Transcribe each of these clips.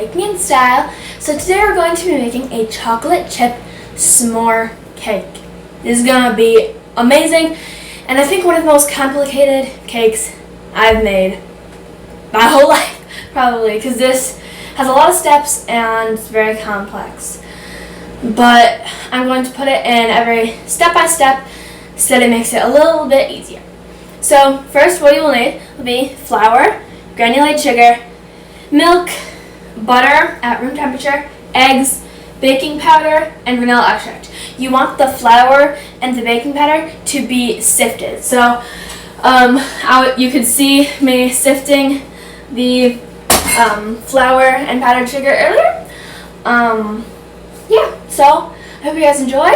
baking in style. So today we're going to be making a chocolate chip s'more cake. This is gonna be amazing, and I think one of the most complicated cakes I've made my whole life, probably, because this has a lot of steps and it's very complex. But I'm going to put it in every step by step so that it makes it a little bit easier. So first, what you will need will be flour, granulated sugar, milk, butter at room temperature, eggs, baking powder, and vanilla extract. You want the flour and the baking powder to be sifted. So you could see me sifting the flour and powdered sugar earlier. Yeah, so I hope you guys enjoy.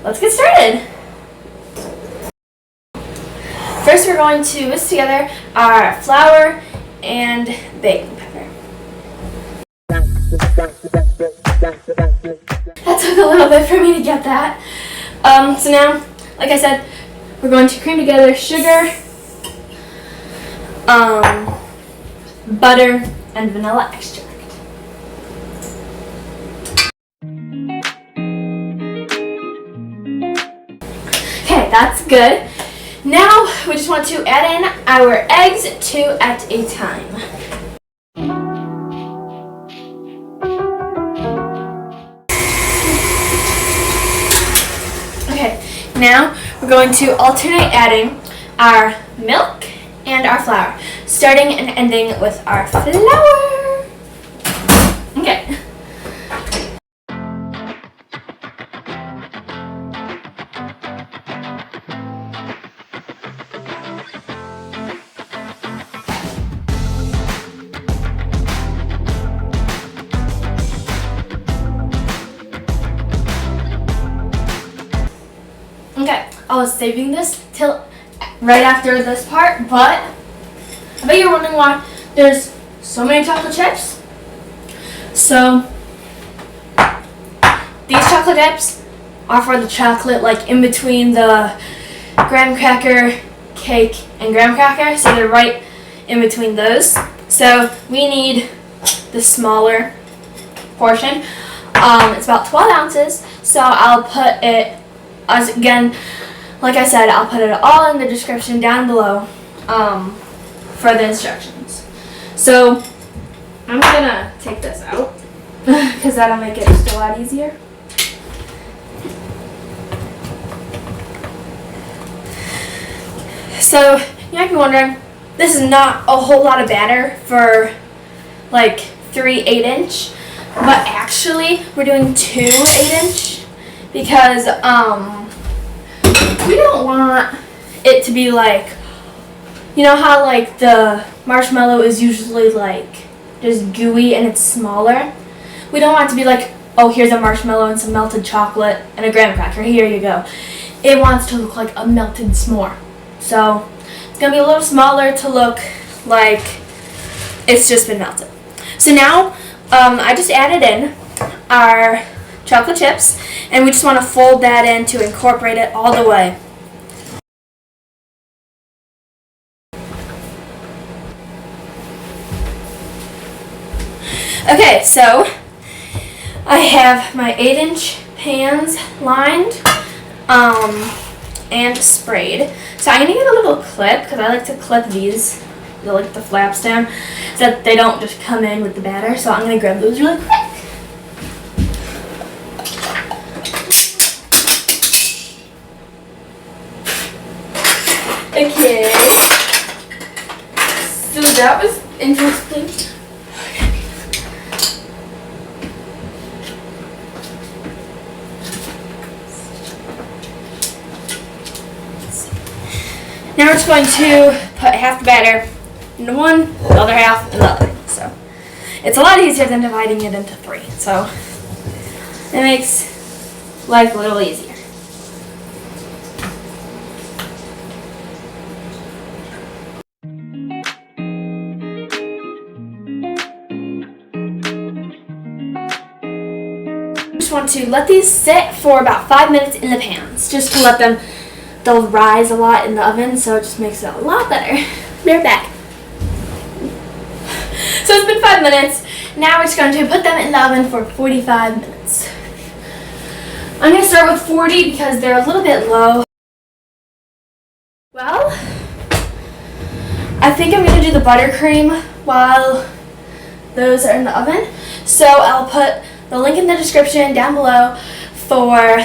Let's get started. First, we're going to whisk together our flour and baking powder. That took a little bit for me to get that. So now, like I said, we're going to cream together sugar, butter, and vanilla extract. Okay, that's good. Now we just want to add in our eggs, 2 at a time. Okay, now we're going to alternate adding our milk and our flour, starting and ending with our flour. Okay. Okay, I was saving this till right after this part, but I bet you're wondering why there's so many chocolate chips. So these chocolate chips are for the chocolate like in between the graham cracker cake and graham cracker, so they're right in between those. So we need the smaller portion. It's about 12 ounces, so I'll put it, again, like I said, I'll put it all in the description down below for the instructions. So I'm gonna take this out because that'll make it just a lot easier. So you might be wondering, this is not a whole lot of batter for like 3 8-inch, but actually we're doing 2 8-inch because we don't want it to be like, you know how like the marshmallow is usually like just gooey and it's smaller? We don't want it to be like, oh, here's a marshmallow and some melted chocolate and a graham cracker, here you go. It wants to look like a melted s'more. So it's gonna be a little smaller to look like it's just been melted. So now I just added in our chocolate chips, and we just want to fold that in to incorporate it all the way. Okay, so I have my 8-inch pans lined and sprayed. So I'm going to get a little clip because I like to clip these, like the flaps down, so that they don't just come in with the batter. So I'm going to grab those really quick. Okay, so that was interesting. Now we're just going to put half the batter into one, the other half in the other. So it's a lot easier than dividing it into 3. So it makes life a little easier. Just want to let these sit for about 5 minutes in the pans, just to let them, they'll rise a lot in the oven, so it just makes it a lot better. Be right back. So it's been 5 minutes. Now we're just going to put them in the oven for 45 minutes. I'm going to start with 40 because they're a little bit low. Well, I think I'm going to do the buttercream while those are in the oven. So I'll put the link in the description down below for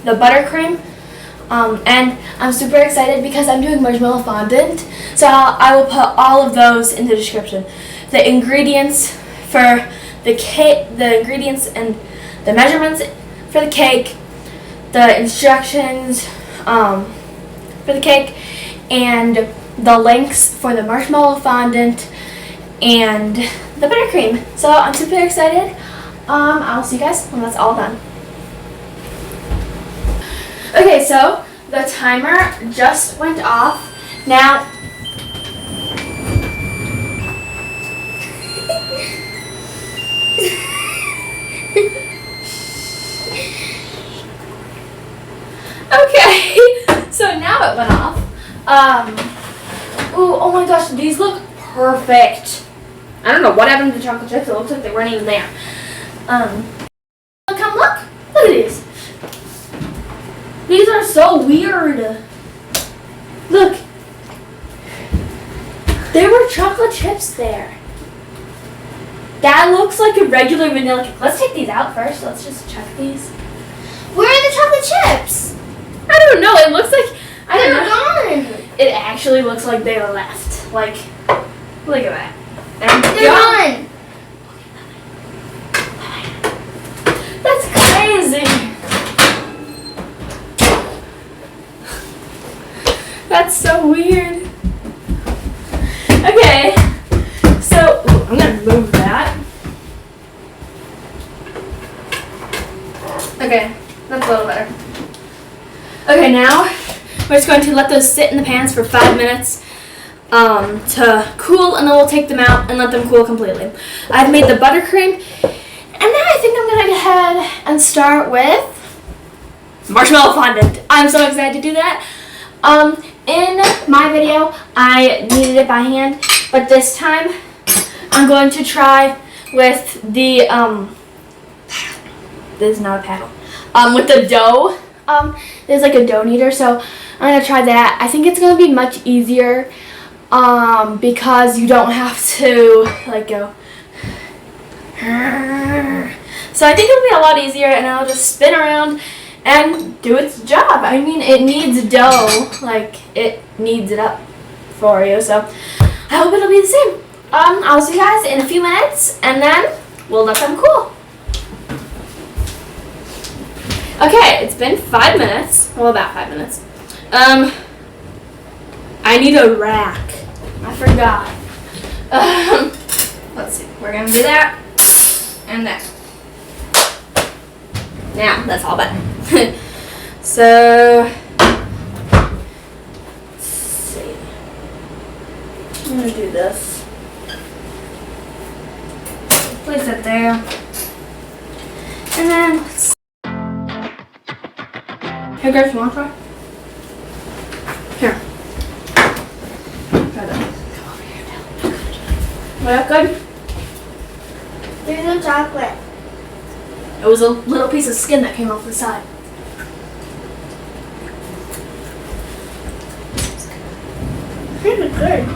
the buttercream. And I'm super excited because I'm doing marshmallow fondant. So I will put all of those in the description. The ingredients for the cake, the ingredients and the measurements for the cake, the instructions for the cake, and the links for the marshmallow fondant and the buttercream. So I'm super excited. I'll see you guys when that's all done. Okay, so the timer just went off. Now, okay, so now it went off. Ooh, oh my gosh, these look perfect. I don't know what happened to the chocolate chips. It looks like they weren't even there. Look, look at these. These are so weird. Look. There were chocolate chips there. That looks like a regular vanilla cake. Let's take these out first. Let's just check these. Where are the chocolate chips? I don't know. It looks like They're gone. It actually looks like they left. Like, look at that. They're gone. That's crazy. That's so weird. Okay, so I'm gonna move that. Okay, that's a little better. Okay, now we're just going to let those sit in the pans for 5 minutes to cool, and then we'll take them out and let them cool completely. I've made the buttercream, and now I think I'm gonna go ahead and start with marshmallow fondant. I'm so excited to do that. In my video, I kneaded it by hand, but this time I'm going to try with the, this is not a paddle, with the dough. There's like a dough kneader, so I'm going to try that. I think it's going to be much easier, because you don't have to, like, go, so I think it'll be a lot easier, and I'll just spin around and do its job. I mean, it needs dough, like, it kneads it up for you, so I hope it'll be the same. I'll see you guys in a few minutes, and then we'll let them cool. Okay, it's been 5 minutes, well, about 5 minutes. I need a rack. I forgot. Let's see, we're gonna do that, and that. Now, that's all done. So, let's see. I'm gonna do this. Place it there. And then, let's. Here, guys, you want to try? Here. Try that. Come over here now. Was that good? There's no chocolate. It was a little piece of skin that came off the side. Pretty good.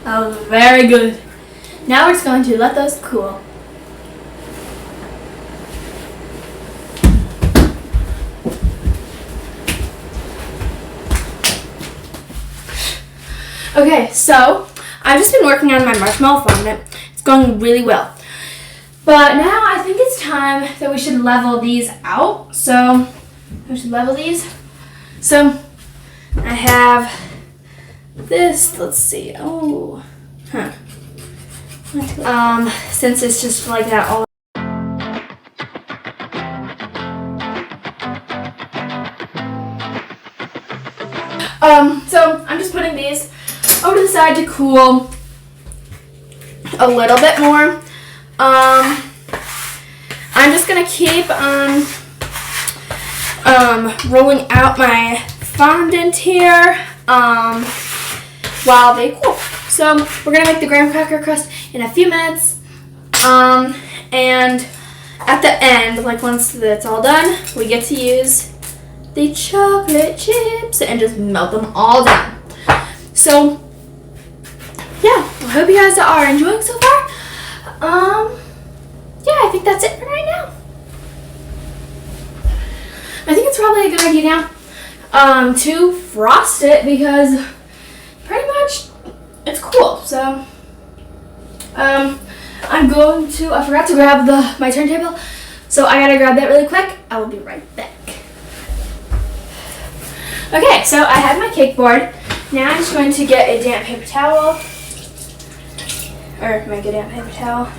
That was very good. Now we're just going to let those cool. Okay, so I've just been working on my marshmallow fondant. It's going really well. But now I think it's time that we should level these out. So we should level these. So I have this, let's see. Oh, huh. Since it's just like that all. So I'm just putting these over to the side to cool a little bit more. I'm just gonna keep rolling out my fondant here while they cool. So we're gonna make the graham cracker crust in a few minutes. And at the end, like once it's all done, we get to use the chocolate chips and just melt them all down. So yeah, I hope you guys are enjoying so far. Yeah, I think that's it for right now. I think it's probably a good idea now to frost it because pretty much it's cool. So I forgot to grab my turntable, so I gotta grab that really quick. I will be right back. Okay, so I have my cake board. Now I'm just going to get a damp paper towel, or make a damp paper towel,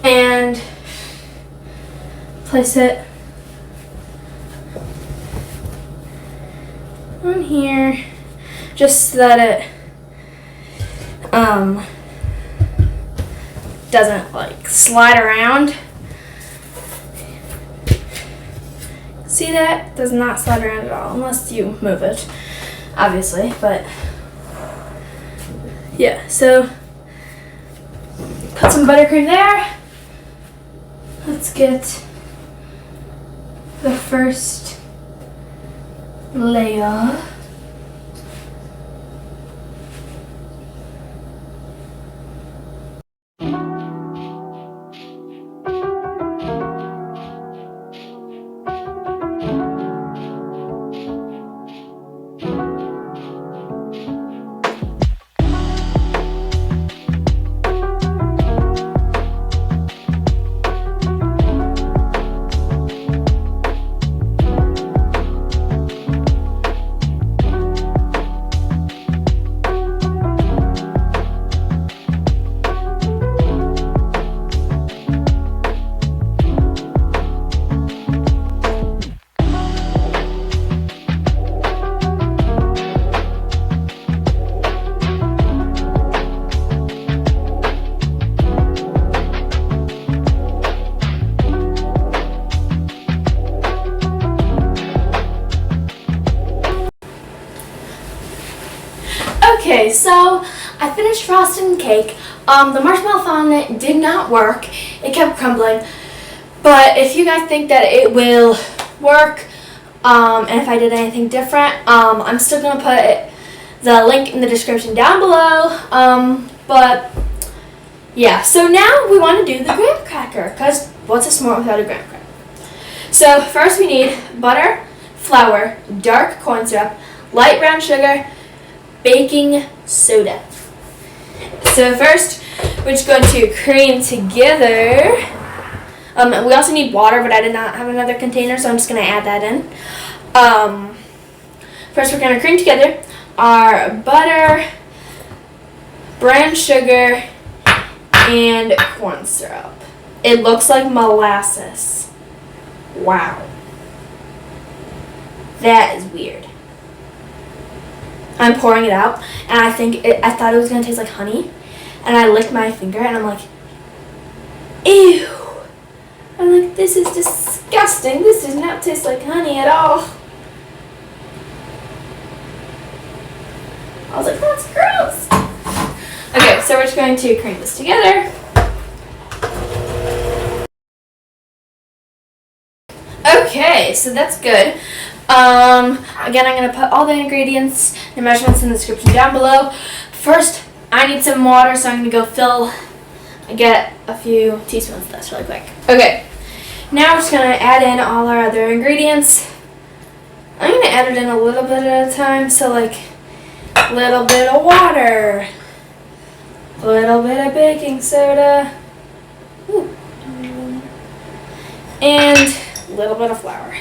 and place it on here, just so that it doesn't like slide around. See that? It does not slide around at all unless you move it, obviously, but yeah, so put some buttercream there. Let's get the first layer. Okay, so I finished frosting the cake. The marshmallow fondant did not work. It kept crumbling. But if you guys think that it will work, and if I did anything different, I'm still going to put the link in the description down below. But yeah, so now we want to do the graham cracker, because what's a s'more without a graham cracker? So first we need butter, flour, dark corn syrup, light brown sugar, baking soda. So first, we're just going to cream together. We also need water, but I did not have another container, so I'm just going to add that in. First, we're going to cream together our butter, brown sugar, and corn syrup. It looks like molasses. Wow. That is weird. I'm pouring it out, and I thought it was going to taste like honey, and I licked my finger, and I'm like, ew. I'm like, this is disgusting. This does not taste like honey at all. I was like, that's gross. Okay, so we're just going to cream this together. Okay, so that's good. Again, I'm going to put all the ingredients and measurements in the description down below. First, I need some water, so I'm going to go get a few teaspoons of this really quick. Okay, now we're just going to add in all our other ingredients. I'm going to add it in a little bit at a time, so like a little bit of water, a little bit of baking soda, and a little bit of flour.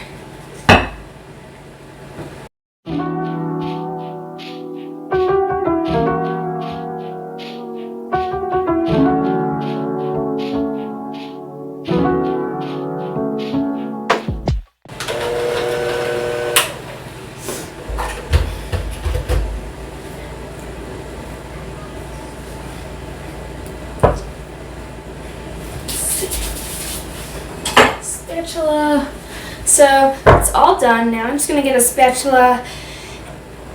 Spatula. So it's all done. Now I'm just going to get a spatula.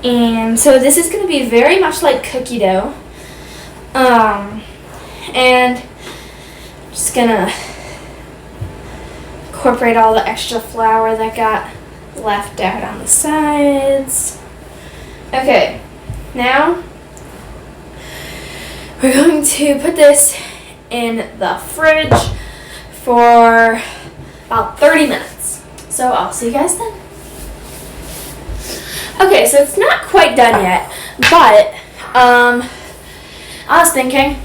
And so this is going to be very much like cookie dough. And I'm just going to incorporate all the extra flour that got left out on the sides. Okay, now we're going to put this in the fridge for about 30 minutes. So I'll see you guys then. Okay, so it's not quite done yet, but I was thinking,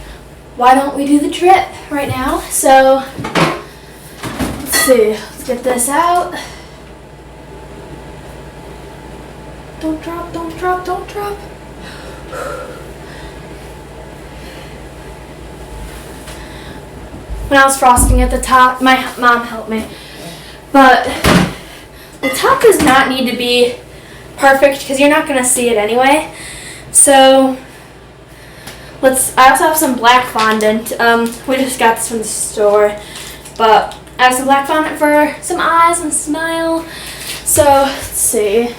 why don't we do the drip right now? So let's see, let's get this out. Don't drop, don't drop, don't drop. When I was frosting at the top, my mom helped me. But the top does not need to be perfect because you're not going to see it anyway. So I also have some black fondant. We just got this from the store. But I have some black fondant for some eyes and smile. So let's see.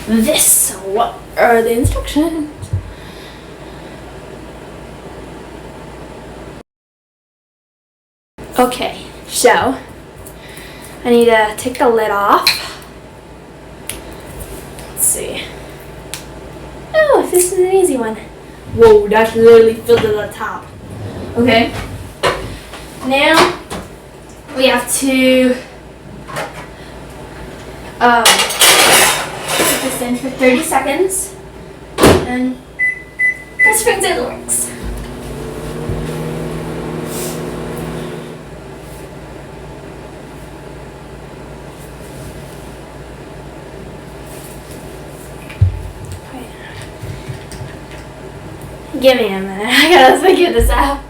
What are the instructions? Okay, so I need to take the lid off. Let's see. Oh, this is an easy one. Whoa, that's literally filled to the top. Okay. Now we have to put this in for 30 seconds and press springs in the works. Give me a minute, I gotta figure this out.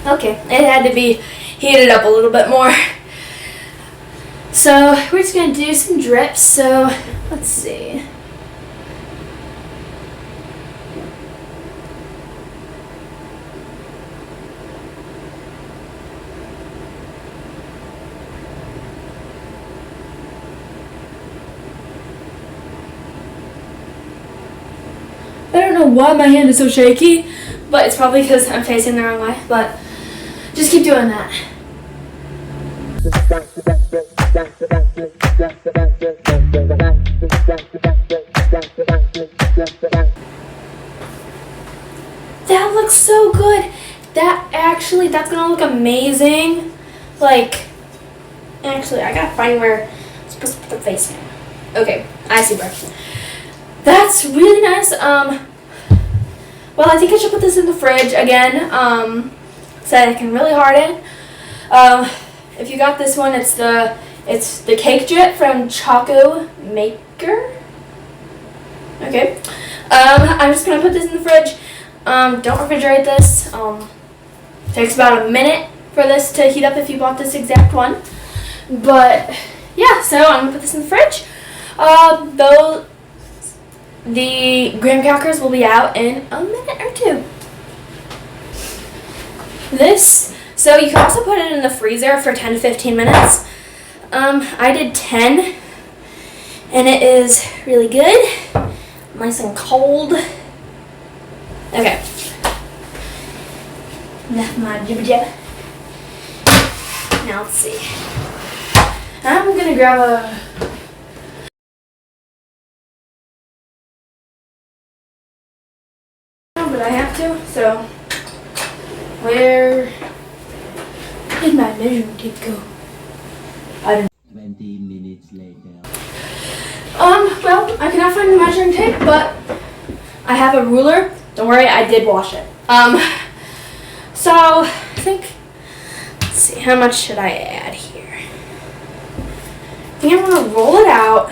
Okay, it had to be heated up a little bit more. So we're just gonna do some drips, so let's see. I don't know why my hand is so shaky, but it's probably because I'm facing the wrong way, but just keep doing that. That looks so good. That's gonna look amazing. Like, actually, I gotta find where I'm supposed to put the face cam. Okay, I see where. That's really nice. Well, I think I should put this in the fridge again, so that it can really harden. If you got this one, it's the cake drip from Choco Maker. Okay. I'm just gonna put this in the fridge. Don't refrigerate this. Takes about a minute for this to heat up if you bought this exact one. But yeah, so I'm gonna put this in the fridge. The graham crackers will be out in a minute or two. So you can also put it in the freezer for 10 to 15 minutes. I did 10, and it is really good. Nice and cold. Okay. Enough my jibba jabba. Now let's see. I'm gonna grab a. But I have to, so where did my measuring tape go? I don't 20 minutes later. Well, I cannot find the measuring tape, but I have a ruler. Don't worry, I did wash it. So I think, let's see, how much should I add here? I think I'm gonna roll it out.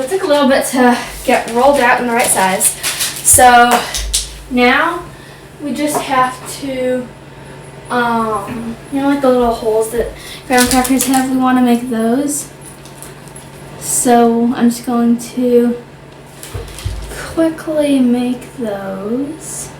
it took a little bit to get rolled out in the right size. So now we just have to, like the little holes that graham crackers have, we want to make those. So I'm just going to quickly make those.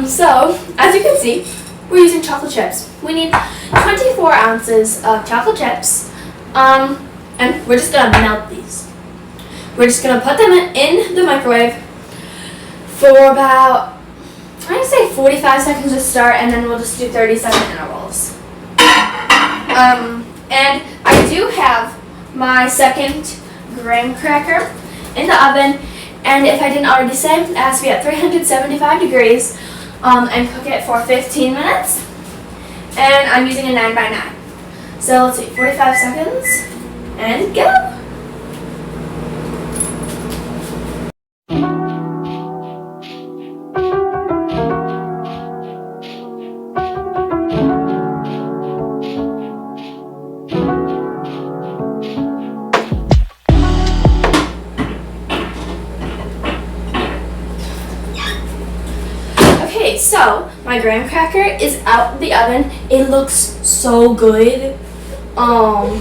So, as you can see, we're using chocolate chips. We need 24 ounces of chocolate chips, and we're just gonna melt these. We're just gonna put them in the microwave for about, I'm gonna say 45 seconds to start, and then we'll just do 30-second intervals. And I do have my second graham cracker in the oven, and if I didn't already say, it has to be at 375 degrees. And cook it for 15 minutes. And I'm using a 9x9. So let's see, 45 seconds, and go. Okay, so my graham cracker is out the oven. It looks so good.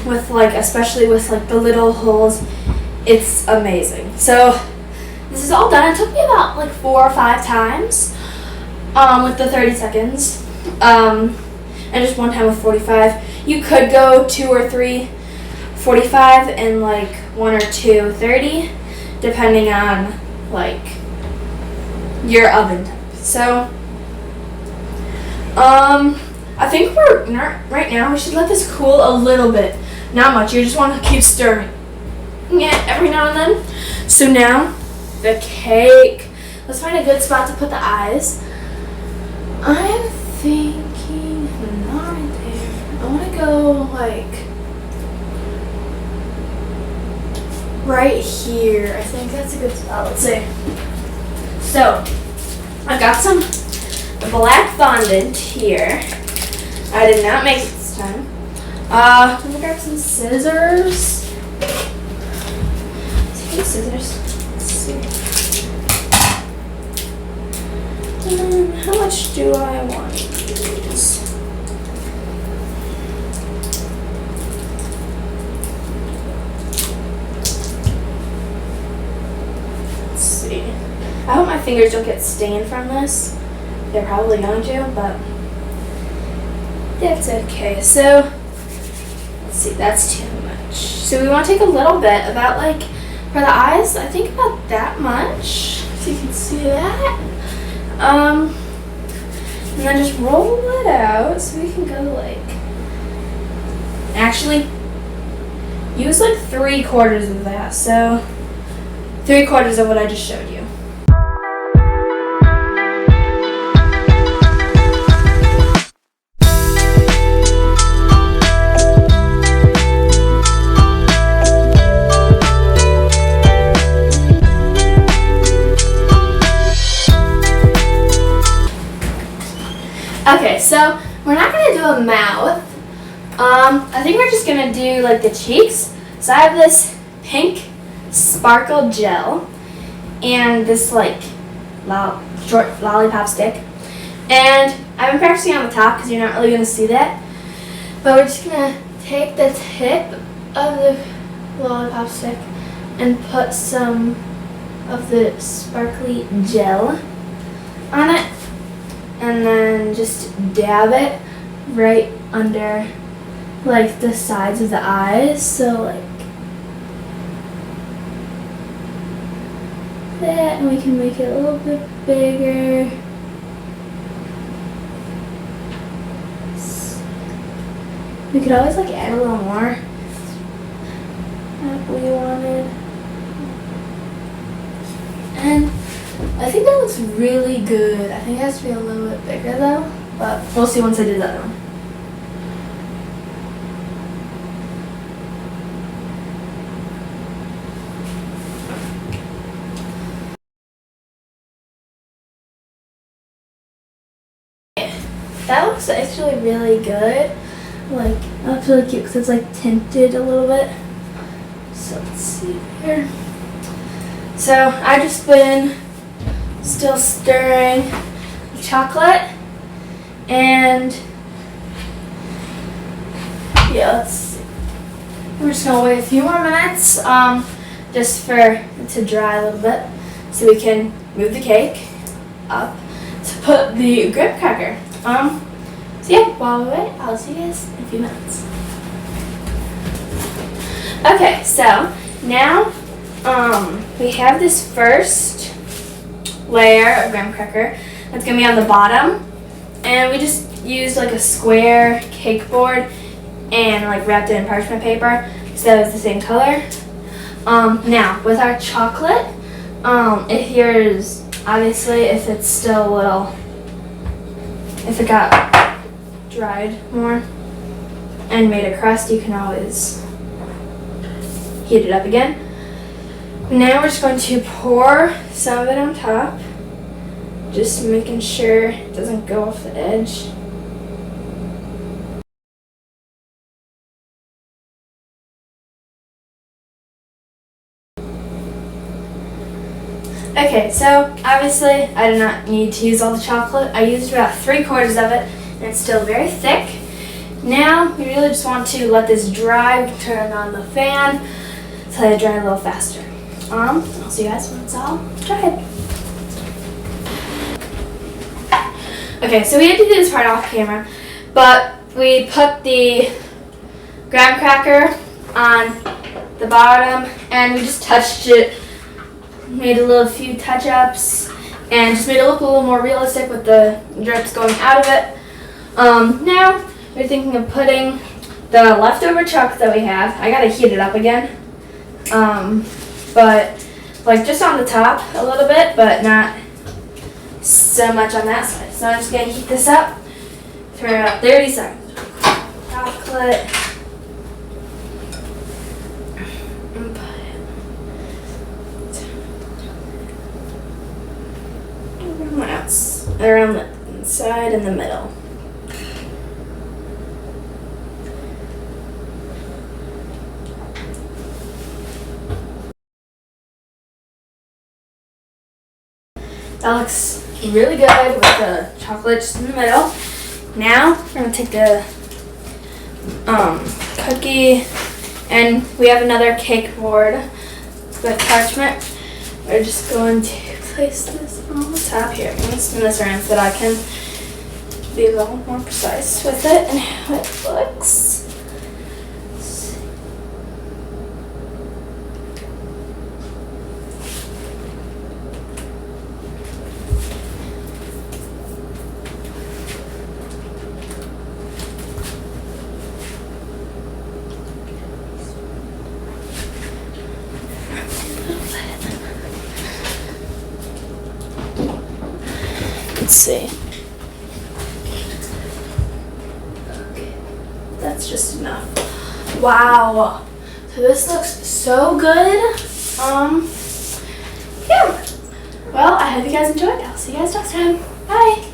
With like, especially with like the little holes, it's amazing. So this is all done. It took me about like 4 or 5 times, with the 30 seconds, and just one time with 45. You could go 2 or 3 45 and like 1 or 2 30, depending on like your oven type. So, I think right now we should let this cool a little bit. Not much, you just want to keep stirring it every now and then. So now, the cake. Let's find a good spot to put the eyes. I'm thinking, not right there. I want to go like right here. I think that's a good spot. Let's see. So, I got some black fondant here. I did not make it this time. I'm gonna grab some scissors. Take scissors. Let's see. How much do I want to use? Let's see. I hope my fingers don't get stained from this. They're probably going to, but that's okay. So, let's see, that's too much. So we want to take a little bit, about like, for the eyes, I think about that much. So you can see that. And then just roll it out so we can go like, actually, use like 3/4 of that. So, 3/4 of what I just showed you. Okay, so we're not gonna do a mouth. I think we're just gonna do like the cheeks. So I have this pink sparkle gel and this like short lollipop stick. And I've been practicing on the top because you're not really gonna see that. But we're just gonna take the tip of the lollipop stick and put some of the sparkly gel on it. And then just dab it right under like the sides of the eyes. So like that, and we can make it a little bit bigger. We could always like add a little more if we wanted. And I think that looks really good. I think it has to be a little bit bigger though, but we'll see once I do that one. that looks actually really good. Like, that looks really cute because it's like tinted a little bit. So let's see here. So I've just been still stirring the chocolate, and yeah, let's see. We're just gonna wait a few more minutes, just for it to dry a little bit, so we can move the cake up to put the graham cracker. So yeah, while we wait, I'll see you guys in a few minutes. Okay, so now we have this first layer of graham cracker that's gonna be on the bottom, and we just used like a square cake board and like wrapped it in parchment paper so that it was the same color. Now with our chocolate, it here's obviously if it's still a little, if it got dried more and made a crust, you can always heat it up again. Now we're just going to pour some of it on top, just making sure it doesn't go off the edge. Okay, so obviously I did not need to use all the chocolate. I used about 3/4 of it, and it's still very thick. Now we really just want to let this dry. We can turn on the fan so that it dries a little faster. I'll see you guys when it's all dried. Okay, so we had to do this part off camera, but we put the graham cracker on the bottom, and we just touched it, made a few touch-ups, and just made it look a little more realistic with the drips going out of it. Now we're thinking of putting the leftover chocolate that we have. I gotta heat it up again, but like just on the top a little bit, but not so much on that side. So I'm just gonna heat this up for about 30 seconds. Chocolate. And put it around the inside and the middle. That looks really good with the chocolate just in the middle. Now we're gonna take the cookie, and we have another cake board with parchment. We're just going to place this on the top here. I'm gonna spin this around so that I can be a little more precise with it and how it looks. Let's see. Okay, that's just enough. Wow. So this looks so good. Yeah. Well, I hope you guys enjoyed. I'll see you guys next time. Bye.